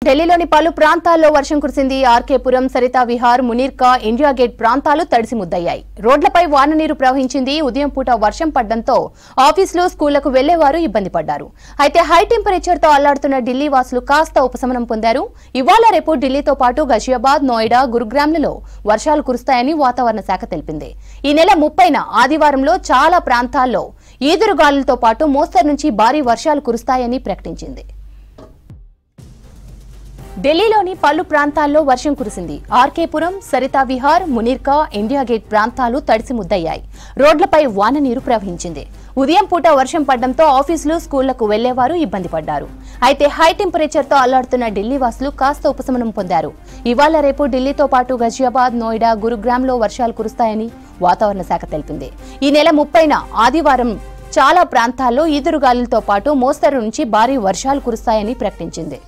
ఢిల్లీలోని పలు ప్రాంతాల్లో వర్షం కురిసింది. ఆర్కేపురం, సరితా విహార్, మునీర్కా, ఇండియా గేట్ ప్రాంతాలు తడిసి ముద్దయ్యాయి. రోడ్లపై వాన నీరు ప్రవహించింది. ఉదయం పూట వర్షం పడడంతో ఆఫీసులు, స్కూళ్లకు వెళ్లేవారు ఇబ్బంది పడ్డారు. అయితే హై టెంపరేచర్ తో అల్లాడుతున్న ఢిల్లీ వాసులు కాస్త ఉపశమనం పొందారు. ఇవాళ రేపు ఢిల్లీతో పాటు గజియాబాద్, నోయిడా, గురుగ్రామ్లలో వర్షాలు కురుస్తాయని వాతావరణ శాఖ తెలిపింది. ఈ నెల 30న ఆదివారంలో చాలా ప్రాంతాల్లో ఈదురుగాలులతో పాటు మోస్తరు నుంచి భారీ వర్షాలు కురుస్తాయని ప్రకటించింది. ఢిల్లీలోని పలు ప్రాంతాల్లో వర్షం కురిసింది. ఆర్కేపురం, సరితా విహార్, మునీర్కా, ఇండియా గేట్ ప్రాంతాలు తడిసి ముద్దయ్యాయి. రోడ్లపై వాన నీరు ప్రవహించింది. ఉదయం పూట వర్షం పడడంతో ఆఫీసులు, స్కూళ్లకు వెళ్లేవారు ఇబ్బంది పడ్డారు. అయితే హై టెంపరేచర్ తో అల్లాడుతున్న ఢిల్లీ వాసులు కాస్త ఉపశమనం పొందారు. ఇవాళ రేపు ఢిల్లీతో పాటు గజియాబాద్, నోయిడా, గురుగ్రామ్లో వర్షాలు కురుస్తాయని వాతావరణ శాఖ తెలిపింది. ఈ నెల 30న ఆదివారం చాలా ప్రాంతాల్లో ఈదురుగాలులతో పాటు మోస్తరు నుంచి భారీ వర్షాలు కురుస్తాయని ప్రకటించింది.